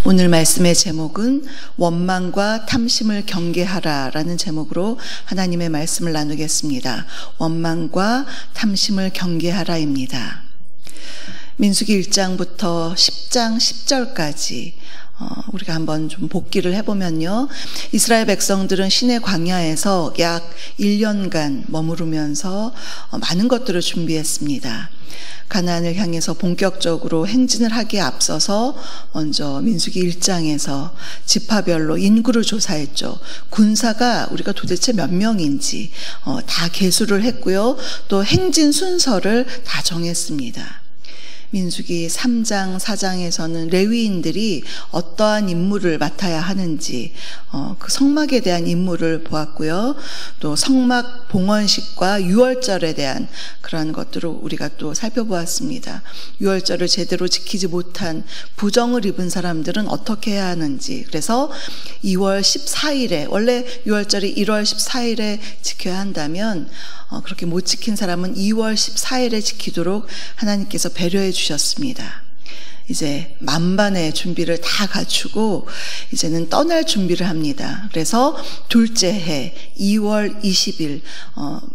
오늘 말씀의 제목은 원망과 탐심을 경계하라 라는 제목으로 하나님의 말씀을 나누겠습니다. 원망과 탐심을 경계하라입니다. 민수기 1장부터 10장 10절까지 우리가 한번 좀 복기를 해보면요. 이스라엘 백성들은 시내 광야에서 약 1년간 머무르면서 많은 것들을 준비했습니다. 가나안을 향해서 본격적으로 행진을 하기에 앞서서 먼저 민수기 1장에서 지파별로 인구를 조사했죠. 군사가 우리가 도대체 몇 명인지 다 계수를 했고요. 또 행진 순서를 다 정했습니다. 민수기 3장, 4장에서는 레위인들이 어떠한 임무를 맡아야 하는지 그 성막에 대한 임무를 보았고요. 또 성막 봉헌식과 유월절에 대한 그러한 것들을 우리가 또 살펴보았습니다. 유월절을 제대로 지키지 못한 부정을 입은 사람들은 어떻게 해야 하는지, 그래서 2월 14일에 원래 유월절이 1월 14일에 지켜야 한다면 그렇게 못 지킨 사람은 2월 14일에 지키도록 하나님께서 배려해 주셨습니다. 이제 만반의 준비를 다 갖추고 이제는 떠날 준비를 합니다. 그래서 둘째 해 2월 20일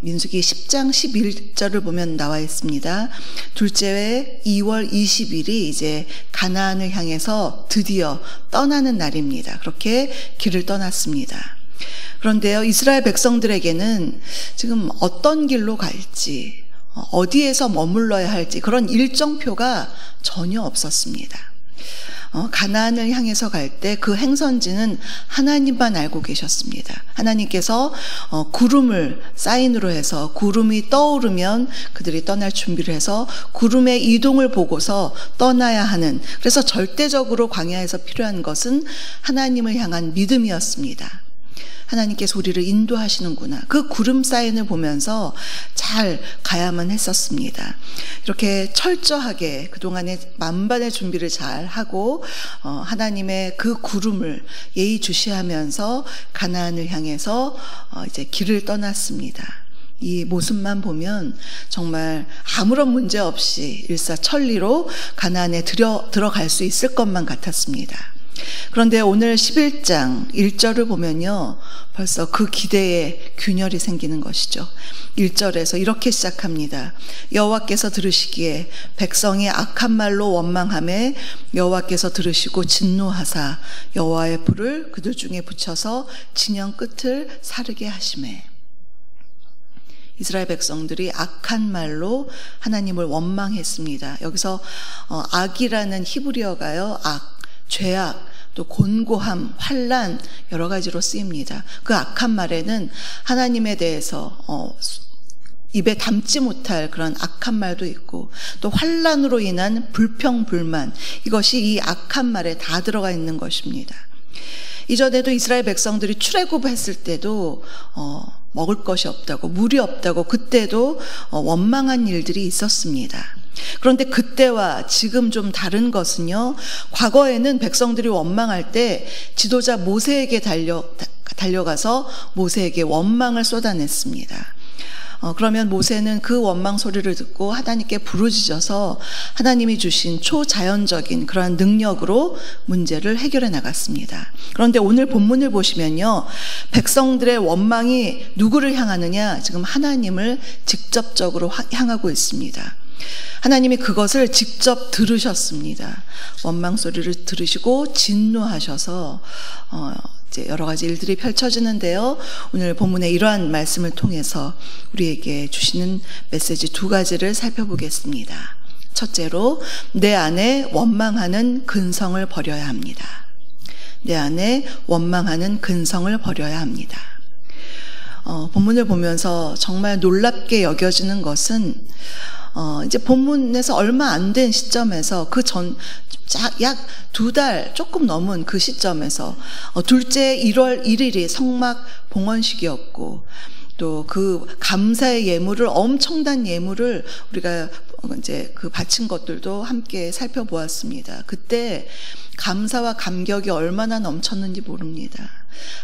민수기 10장 11절을 보면 나와 있습니다. 둘째 해 2월 20일이 이제 가나안을 향해서 드디어 떠나는 날입니다. 그렇게 길을 떠났습니다. 그런데요, 이스라엘 백성들에게는 지금 어떤 길로 갈지, 어디에서 머물러야 할지 그런 일정표가 전혀 없었습니다. 가나안을 향해서 갈 때 그 행선지는 하나님만 알고 계셨습니다. 하나님께서 구름을 사인으로 해서 구름이 떠오르면 그들이 떠날 준비를 해서 구름의 이동을 보고서 떠나야 하는, 그래서 절대적으로 광야에서 필요한 것은 하나님을 향한 믿음이었습니다. 하나님께서 우리를 인도하시는구나, 그 구름 사인을 보면서 잘 가야만 했었습니다. 이렇게 철저하게 그동안의 만반의 준비를 잘 하고 하나님의 그 구름을 예의주시하면서 가나안을 향해서 이제 길을 떠났습니다. 이 모습만 보면 정말 아무런 문제 없이 일사천리로 가나안에 들어갈 수 있을 것만 같았습니다. 그런데 오늘 11장 1절을 보면요, 벌써 그 기대에 균열이 생기는 것이죠. 1절에서 이렇게 시작합니다. 여호와께서 들으시기에 백성이 악한 말로 원망하매 여호와께서 들으시고 진노하사 여호와의 불을 그들 중에 붙여서 진영 끝을 사르게 하시매. 이스라엘 백성들이 악한 말로 하나님을 원망했습니다. 여기서 악이라는 히브리어가요, 죄악, 또 곤고함, 환난 여러 가지로 쓰입니다. 그 악한 말에는 하나님에 대해서 입에 담지 못할 그런 악한 말도 있고, 또 환난으로 인한 불평불만, 이것이 이 악한 말에 다 들어가 있는 것입니다. 이전에도 이스라엘 백성들이 출애굽했을 때도 먹을 것이 없다고, 물이 없다고 그때도 원망한 일들이 있었습니다. 그런데 그때와 지금 좀 다른 것은요, 과거에는 백성들이 원망할 때 지도자 모세에게 달려가서 모세에게 원망을 쏟아냈습니다. 그러면 모세는 그 원망 소리를 듣고 하나님께 부르짖어서 하나님이 주신 초자연적인 그러한 능력으로 문제를 해결해 나갔습니다. 그런데 오늘 본문을 보시면요, 백성들의 원망이 누구를 향하느냐? 지금 하나님을 직접적으로 향하고 있습니다. 하나님이 그것을 직접 들으셨습니다. 원망 소리를 들으시고 진노하셔서 이제 여러 가지 일들이 펼쳐지는데요. 오늘 본문의 이러한 말씀을 통해서 우리에게 주시는 메시지 두 가지를 살펴보겠습니다. 첫째로, 내 안에 원망하는 근성을 버려야 합니다. 내 안에 원망하는 근성을 버려야 합니다. 본문을 보면서 정말 놀랍게 여겨지는 것은 이제 본문에서 얼마 안 된 시점에서 약 2달 조금 넘은 그 시점에서 둘째 1월 1일이 성막 봉헌식이었고, 또 그 감사의 예물을, 엄청난 예물을 우리가 이제 그 바친 것들도 함께 살펴보았습니다. 그때 감사와 감격이 얼마나 넘쳤는지 모릅니다.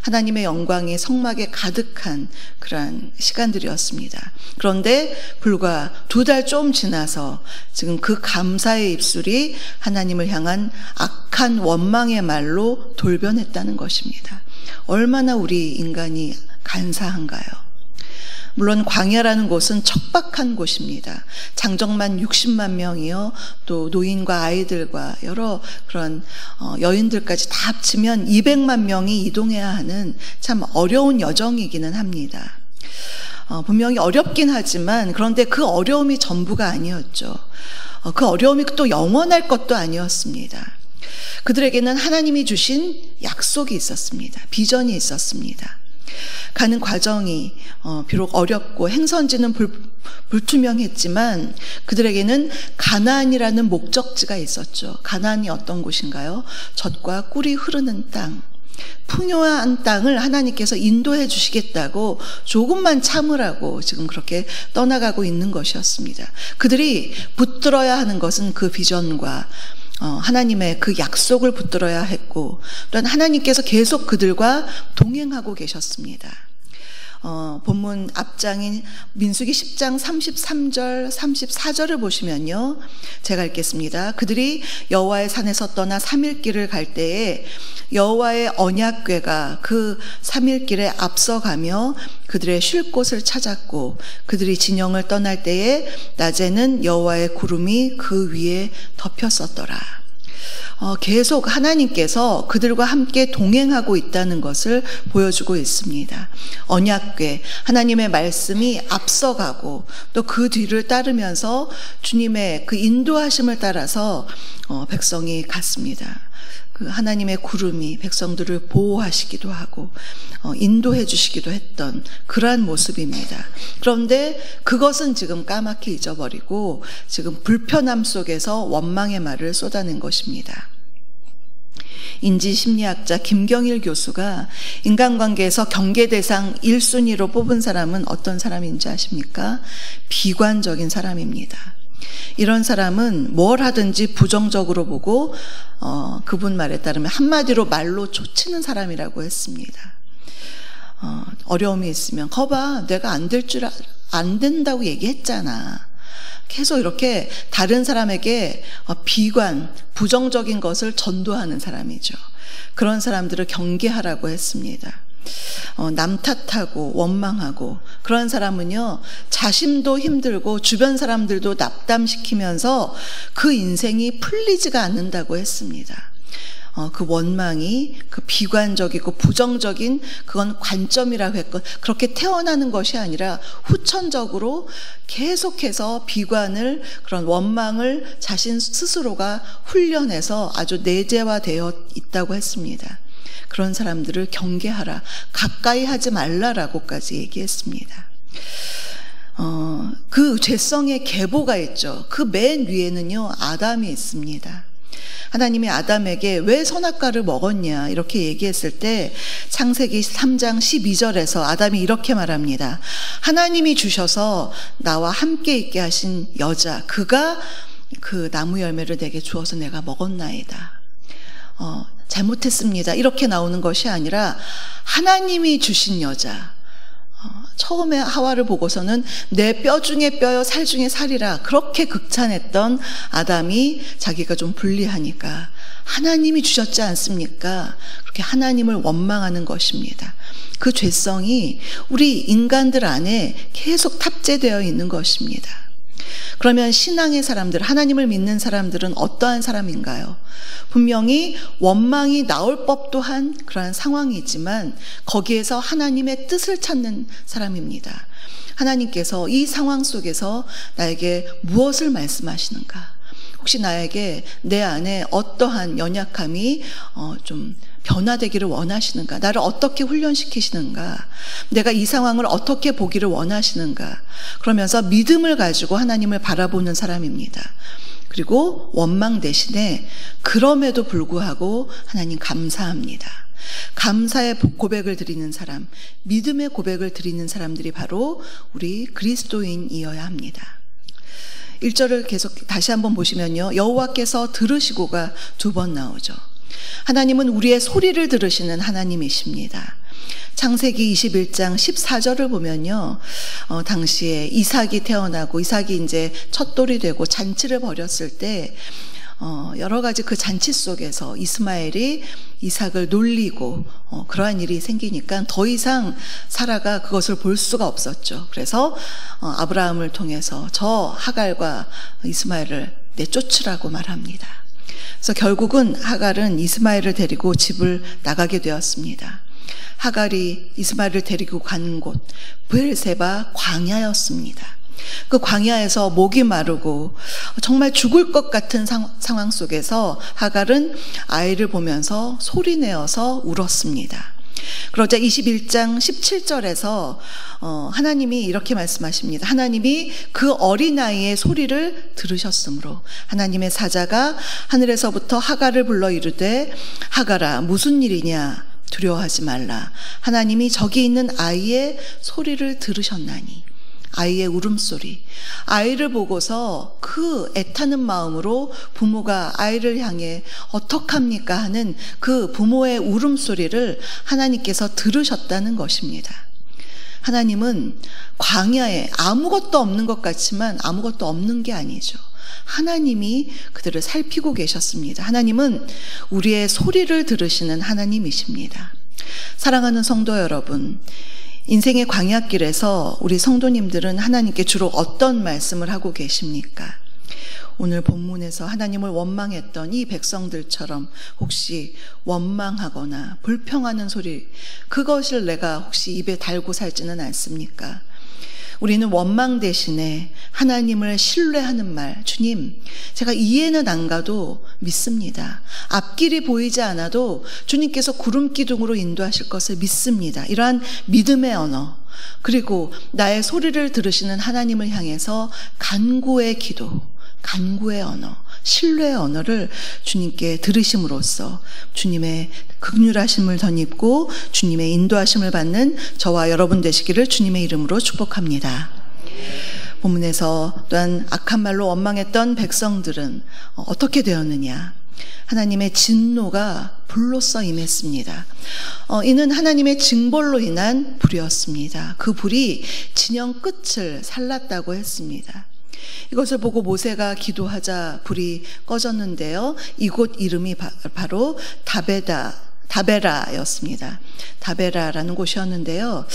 하나님의 영광이 성막에 가득한 그러한 시간들이었습니다. 그런데 불과 2달 좀 지나서 지금 그 감사의 입술이 하나님을 향한 악한 원망의 말로 돌변했다는 것입니다. 얼마나 우리 인간이 간사한가요? 물론 광야라는 곳은 척박한 곳입니다. 장정만 60만 명이요, 또 노인과 아이들과 여러 그런 여인들까지 다 합치면 200만 명이 이동해야 하는 참 어려운 여정이기는 합니다. 분명히 어렵긴 하지만 그런데 그 어려움이 전부가 아니었죠. 그 어려움이 또 영원할 것도 아니었습니다. 그들에게는 하나님이 주신 약속이 있었습니다. 비전이 있었습니다. 가는 과정이 비록 어렵고 행선지는 불투명했지만 그들에게는 가나안이라는 목적지가 있었죠. 가나안이 어떤 곳인가요? 젖과 꿀이 흐르는 땅, 풍요한 땅을 하나님께서 인도해 주시겠다고 조금만 참으라고 지금 그렇게 떠나가고 있는 것이었습니다. 그들이 붙들어야 하는 것은 그 비전과 하나님의 그 약속을 붙들어야 했고, 또한 하나님께서 계속 그들과 동행하고 계셨습니다. 본문 앞장인 민수기 10장 33절 34절을 보시면요, 제가 읽겠습니다. 그들이 여호와의 산에서 떠나 3일 길을 갈 때에 여호와의 언약궤가 그 3일 길에 앞서가며 그들의 쉴 곳을 찾았고, 그들이 진영을 떠날 때에 낮에는 여호와의 구름이 그 위에 덮였었더라. 계속 하나님께서 그들과 함께 동행하고 있다는 것을 보여주고 있습니다. 언약궤, 하나님의 말씀이 앞서가고 또 그 뒤를 따르면서 주님의 그 인도하심을 따라서 백성이 갔습니다. 그 하나님의 구름이 백성들을 보호하시기도 하고 인도해 주시기도 했던 그러한 모습입니다. 그런데 그것은 지금 까맣게 잊어버리고 지금 불편함 속에서 원망의 말을 쏟아낸 것입니다. 인지심리학자 김경일 교수가 인간관계에서 경계대상 1순위로 뽑은 사람은 어떤 사람인지 아십니까? 비관적인 사람입니다. 이런 사람은 뭘 하든지 부정적으로 보고 그분 말에 따르면 한마디로 말로 쫓치는 사람이라고 했습니다. 어려움이 있으면 거봐, 내가 안 된다고 얘기했잖아. 계속 이렇게 다른 사람에게 비관, 부정적인 것을 전도하는 사람이죠. 그런 사람들을 경계하라고 했습니다. 남 탓하고 원망하고 그런 사람은요, 자신도 힘들고 주변 사람들도 낙담시키면서 그 인생이 풀리지가 않는다고 했습니다. 그 원망이 그 비관적이고 부정적인 그건 관점이라고 했건 그렇게 태어나는 것이 아니라 후천적으로 계속해서 비관을, 그런 원망을 자신 스스로가 훈련해서 아주 내재화되어 있다고 했습니다. 그런 사람들을 경계하라, 가까이 하지 말라라고까지 얘기했습니다. 그 죄성의 계보가 있죠. 그 맨 위에는요, 아담이 있습니다. 하나님이 아담에게 왜 선악과를 먹었냐 이렇게 얘기했을 때 창세기 3장 12절에서 아담이 이렇게 말합니다. 하나님이 주셔서 나와 함께 있게 하신 여자, 그가 그 나무 열매를 내게 주어서 내가 먹었나이다. 잘못했습니다. 이렇게 나오는 것이 아니라 하나님이 주신 여자, 처음에 하와를 보고서는 내 뼈 중에 뼈요 살 중에 살이라 그렇게 극찬했던 아담이 자기가 좀 불리하니까 하나님이 주셨지 않습니까? 그렇게 하나님을 원망하는 것입니다. 그 죄성이 우리 인간들 안에 계속 탑재되어 있는 것입니다. 그러면 신앙의 사람들, 하나님을 믿는 사람들은 어떠한 사람인가요? 분명히 원망이 나올 법도 한 그러한 상황이지만 거기에서 하나님의 뜻을 찾는 사람입니다. 하나님께서 이 상황 속에서 나에게 무엇을 말씀하시는가? 혹시 나에게 내 안에 어떠한 연약함이 좀 변화되기를 원하시는가? 나를 어떻게 훈련시키시는가? 내가 이 상황을 어떻게 보기를 원하시는가? 그러면서 믿음을 가지고 하나님을 바라보는 사람입니다. 그리고 원망 대신에 그럼에도 불구하고 하나님 감사합니다. 감사의 고백을 드리는 사람, 믿음의 고백을 드리는 사람들이 바로 우리 그리스도인이어야 합니다. 1절을 계속 다시 한번 보시면요, 여호와께서 들으시고가 2번 나오죠. 하나님은 우리의 소리를 들으시는 하나님이십니다. 창세기 21장 14절을 보면요, 당시에 이삭이 태어나고 이삭이 이제 첫 돌이 되고 잔치를 벌였을 때 여러 가지 그 잔치 속에서 이스마엘이 이삭을 놀리고 그러한 일이 생기니까 더 이상 사라가 그것을 볼 수가 없었죠. 그래서 아브라함을 통해서 저 하갈과 이스마엘을 내쫓으라고 말합니다. 그래서 결국은 하갈은 이스마엘을 데리고 집을 나가게 되었습니다. 하갈이 이스마엘을 데리고 가는 곳 브엘세바 광야였습니다. 그 광야에서 목이 마르고 정말 죽을 것 같은 상황 속에서 하갈은 아이를 보면서 소리내어서 울었습니다. 그러자 21장 17절에서 하나님이 이렇게 말씀하십니다. 하나님이 그 어린아이의 소리를 들으셨으므로 하나님의 사자가 하늘에서부터 하갈을 불러 이르되 하갈아 무슨 일이냐 두려워하지 말라. 하나님이 저기 있는 아이의 소리를 들으셨나니, 아이의 울음소리, 아이를 보고서 그 애타는 마음으로 부모가 아이를 향해 어떡합니까 하는 그 부모의 울음소리를 하나님께서 들으셨다는 것입니다. 하나님은 광야에 아무것도 없는 것 같지만 아무것도 없는 게 아니죠. 하나님이 그들을 살피고 계셨습니다. 하나님은 우리의 소리를 들으시는 하나님이십니다. 사랑하는 성도 여러분, 인생의 광야길에서 우리 성도님들은 하나님께 주로 어떤 말씀을 하고 계십니까? 오늘 본문에서 하나님을 원망했던 이 백성들처럼 혹시 원망하거나 불평하는 소리, 그것을 내가 혹시 입에 달고 살지는 않습니까? 우리는 원망 대신에 하나님을 신뢰하는 말, 주님, 제가 이해는 안 가도 믿습니다. 앞길이 보이지 않아도 주님께서 구름 기둥으로 인도하실 것을 믿습니다. 이러한 믿음의 언어, 그리고 나의 소리를 들으시는 하나님을 향해서 간구의 기도, 간구의 언어, 신뢰의 언어를 주님께 들으심으로써 주님의 긍휼하심을 덧입고 주님의 인도하심을 받는 저와 여러분 되시기를 주님의 이름으로 축복합니다. 본문에서 또한 악한 말로 원망했던 백성들은 어떻게 되었느냐? 하나님의 진노가 불로써 임했습니다. 이는 하나님의 징벌로 인한 불이었습니다. 그 불이 진영 끝을 살랐다고 했습니다. 이것을 보고 모세가 기도하자 불이 꺼졌는데요, 이곳 이름이 바로 다베라였습니다. 다베라라는 곳이었는데요,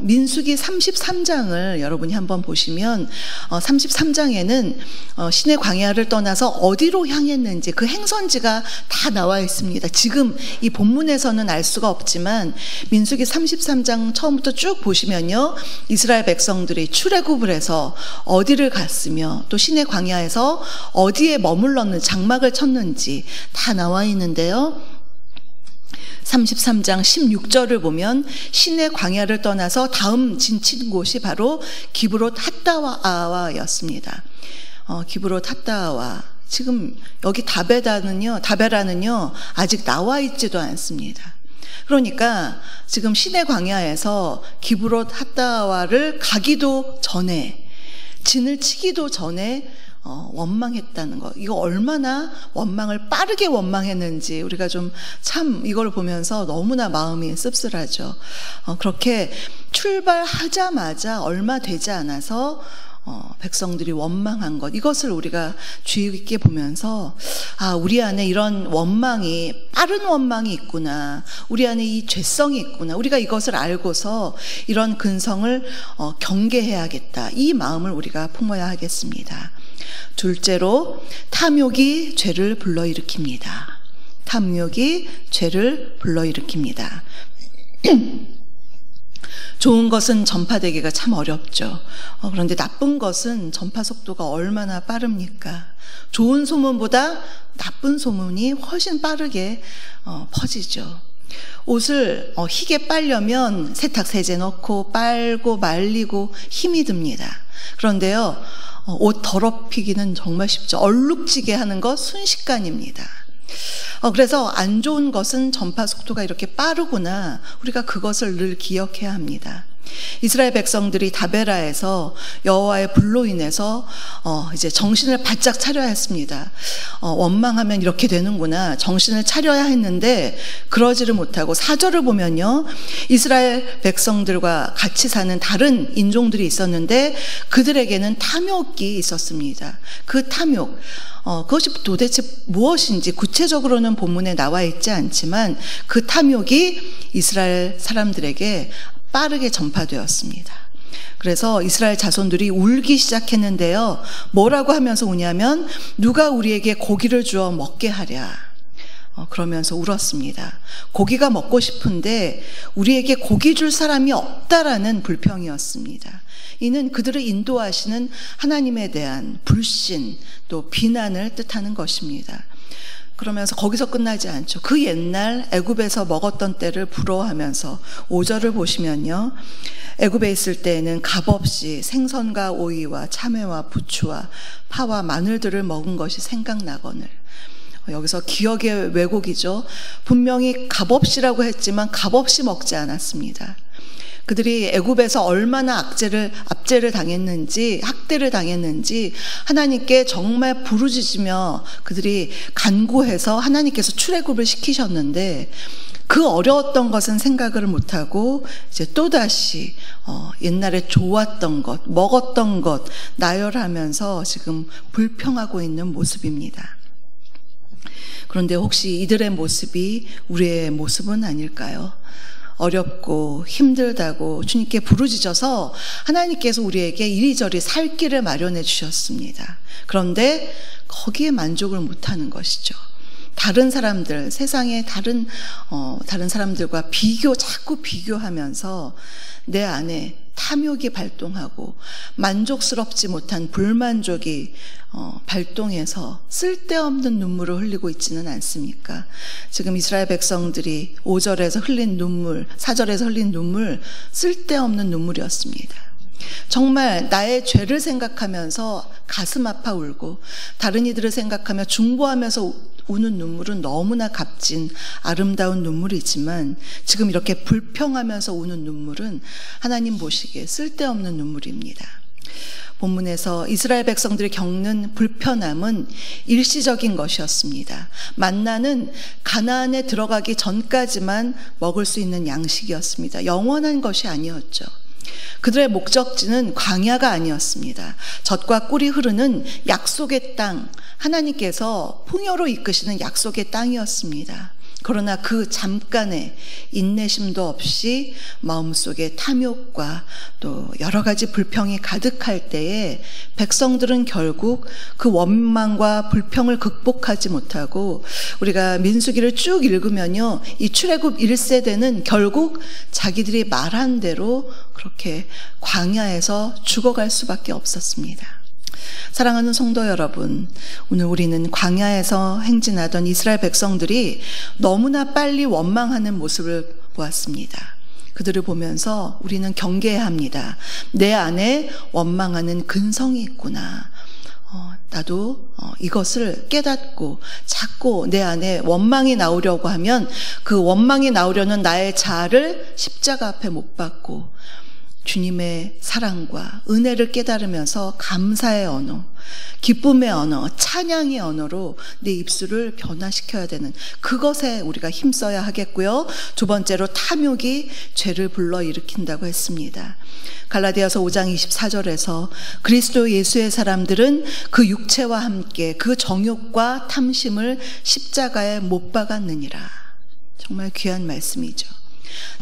민수기 33장을 여러분이 한번 보시면 33장에는 신의 광야를 떠나서 어디로 향했는지 그 행선지가 다 나와 있습니다. 지금 이 본문에서는 알 수가 없지만 민수기 33장 처음부터 쭉 보시면요, 이스라엘 백성들이 출애굽을 해서 어디를 갔으며 또 신의 광야에서 어디에 머물렀는지 장막을 쳤는지 다 나와 있는데요, 33장 16절을 보면 신의 광야를 떠나서 다음 진친 곳이 바로 기브롯 핫다와였습니다. 기브롯 핫다와, 지금 여기 다베라는요 아직 나와 있지도 않습니다. 그러니까 지금 신의 광야에서 기브롯 핫다와를 가기도 전에, 진을 치기도 전에 원망했다는 거, 이거 얼마나 원망을 빠르게 원망했는지 우리가 좀 참 이걸 보면서 너무나 마음이 씁쓸하죠. 그렇게 출발하자마자 얼마 되지 않아서 백성들이 원망한 것, 이것을 우리가 주의 깊게 보면서 우리 안에 이런 원망이, 빠른 원망이 있구나, 우리 안에 이 죄성이 있구나, 우리가 이것을 알고서 이런 근성을 경계해야겠다, 이 마음을 우리가 품어야 하겠습니다. 둘째로, 탐욕이 죄를 불러일으킵니다. 탐욕이 죄를 불러일으킵니다. 좋은 것은 전파되기가 참 어렵죠. 그런데 나쁜 것은 전파 속도가 얼마나 빠릅니까? 좋은 소문보다 나쁜 소문이 훨씬 빠르게 퍼지죠. 옷을 희게 빨려면 세탁세제 넣고 빨고 말리고 힘이 듭니다. 그런데요, 옷 더럽히기는 정말 쉽죠. 얼룩지게 하는 것 순식간입니다. 그래서 안 좋은 것은 전파 속도가 이렇게 빠르구나, 우리가 그것을 늘 기억해야 합니다. 이스라엘 백성들이 다베라에서 여호와의 불로 인해서 이제 정신을 바짝 차려야 했습니다. 원망하면 이렇게 되는구나, 정신을 차려야 했는데 그러지를 못하고, 4절을 보면요, 이스라엘 백성들과 같이 사는 다른 인종들이 있었는데 그들에게는 탐욕이 있었습니다. 그 탐욕, 그것이 도대체 무엇인지 구체적으로는 본문에 나와 있지 않지만 그 탐욕이 이스라엘 사람들에게 빠르게 전파되었습니다. 그래서 이스라엘 자손들이 울기 시작했는데요, 뭐라고 하면서 우냐면 누가 우리에게 고기를 주어 먹게 하랴, 그러면서 울었습니다. 고기가 먹고 싶은데 우리에게 고기 줄 사람이 없다라는 불평이었습니다. 이는 그들을 인도하시는 하나님에 대한 불신, 또 비난을 뜻하는 것입니다. 그러면서 거기서 끝나지 않죠. 그 옛날 애굽에서 먹었던 때를 부러워하면서 5절을 보시면요, 애굽에 있을 때에는 값없이 생선과 오이와 참외와 부추와 파와 마늘들을 먹은 것이 생각나거늘. 여기서 기억의 왜곡이죠. 분명히 값없이라고 했지만 값없이 먹지 않았습니다. 그들이 애굽에서 얼마나 압제를 당했는지, 학대를 당했는지 하나님께 정말 부르짖으며 그들이 간구해서 하나님께서 출애굽을 시키셨는데, 그 어려웠던 것은 생각을 못하고 이제 또다시 옛날에 좋았던 것, 먹었던 것 나열하면서 지금 불평하고 있는 모습입니다. 그런데 혹시 이들의 모습이 우리의 모습은 아닐까요? 어렵고 힘들다고 주님께 부르짖어서 하나님께서 우리에게 이리저리 살 길을 마련해 주셨습니다. 그런데 거기에 만족을 못하는 것이죠. 다른 사람들, 세상의 다른 사람들과 자꾸 비교하면서 내 안에 탐욕이 발동하고 만족스럽지 못한 불만족이 발동해서 쓸데없는 눈물을 흘리고 있지는 않습니까? 지금 이스라엘 백성들이 5절에서 흘린 눈물, 4절에서 흘린 눈물, 쓸데없는 눈물이었습니다. 정말 나의 죄를 생각하면서 가슴 아파 울고 다른 이들을 생각하며 중보하면서 우는 눈물은 너무나 값진 아름다운 눈물이지만, 지금 이렇게 불평하면서 우는 눈물은 하나님 보시기에 쓸데없는 눈물입니다. 본문에서 이스라엘 백성들이 겪는 불편함은 일시적인 것이었습니다. 만나는 가나안에 들어가기 전까지만 먹을 수 있는 양식이었습니다. 영원한 것이 아니었죠. 그들의 목적지는 광야가 아니었습니다. 젖과 꿀이 흐르는 약속의 땅, 하나님께서 풍요로 이끄시는 약속의 땅이었습니다. 그러나 그 잠깐의 인내심도 없이 마음속에 탐욕과 또 여러 가지 불평이 가득할 때에 백성들은 결국 그 원망과 불평을 극복하지 못하고, 우리가 민수기를 쭉 읽으면요, 이 출애굽 1세대는 결국 자기들이 말한 대로 그렇게 광야에서 죽어갈 수밖에 없었습니다. 사랑하는 성도 여러분, 오늘 우리는 광야에서 행진하던 이스라엘 백성들이 너무나 빨리 원망하는 모습을 보았습니다. 그들을 보면서 우리는 경계해야 합니다. 내 안에 원망하는 근성이 있구나. 나도 이것을 깨닫고 자꾸 내 안에 원망이 나오려고 하면 그 원망이 나오려는 나의 자아를 십자가 앞에 못 박고 주님의 사랑과 은혜를 깨달으면서 감사의 언어, 기쁨의 언어, 찬양의 언어로 내 입술을 변화시켜야 되는 그것에 우리가 힘써야 하겠고요. 두 번째로 탐욕이 죄를 불러일으킨다고 했습니다. 갈라디아서 5장 24절에서 그리스도 예수의 사람들은 그 육체와 함께 그 정욕과 탐심을 십자가에 못 박았느니라. 정말 귀한 말씀이죠.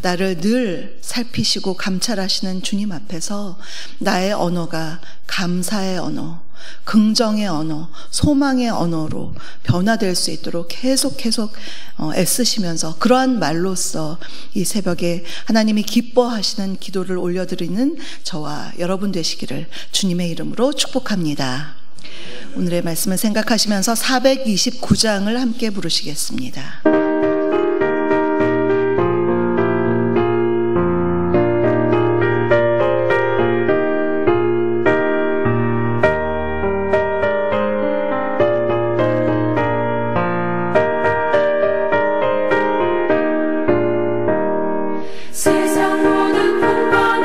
나를 늘 살피시고 감찰하시는 주님 앞에서 나의 언어가 감사의 언어, 긍정의 언어, 소망의 언어로 변화될 수 있도록 계속 애쓰시면서 그러한 말로써 이 새벽에 하나님이 기뻐하시는 기도를 올려드리는 저와 여러분 되시기를 주님의 이름으로 축복합니다. 오늘의 말씀을 생각하시면서 429장을 함께 부르시겠습니다. 세상 모든 풍과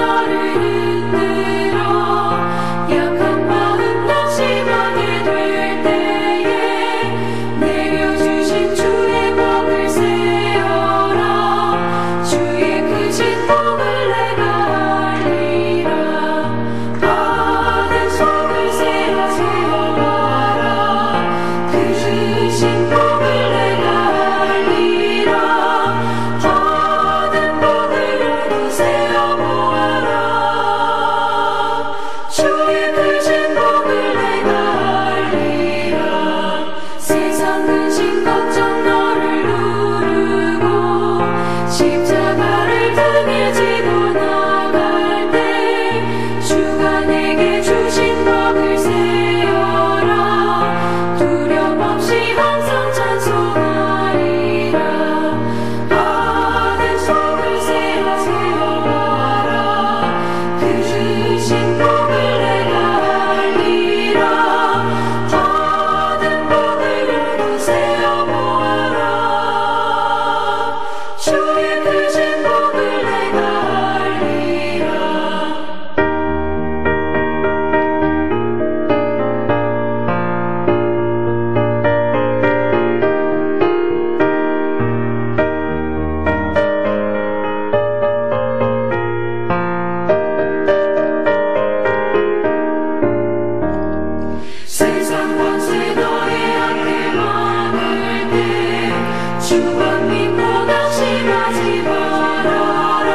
주만 믿고 낙심하지 말아라.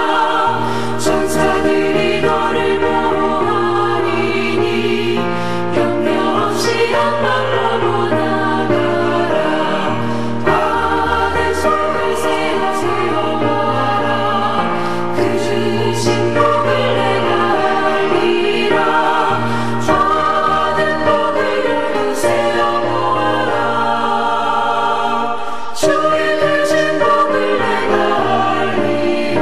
천사들이 너를 보호하리니 염려 없이 앞만 보고 나가라. 받은 속을 세워보아라. 그 주신 복을 내가 알리라. 받은 복을 열고 세워보아라. 주의 주신 복을 내가 알리라.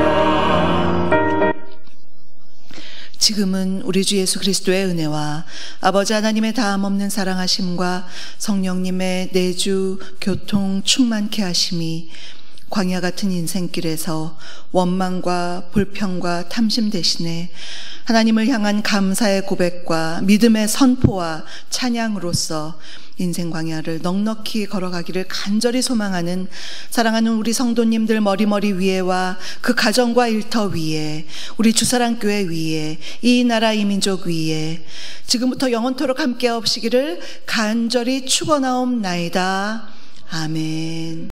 지금은 우리 주 예수 그리스도의 은혜와 아버지 하나님의 다함없는 사랑하심과 성령님의 내주 교통 충만케 하심이 광야 같은 인생길에서 원망과 불평과 탐심 대신에 하나님을 향한 감사의 고백과 믿음의 선포와 찬양으로서 인생 광야를 넉넉히 걸어가기를 간절히 소망하는 사랑하는 우리 성도님들 머리머리 위에와 그 가정과 일터 위에 우리 주사랑교회 위에 이 나라 이 민족 위에 지금부터 영원토록 함께 하옵시기를 간절히 축원하옵나이다. 아멘.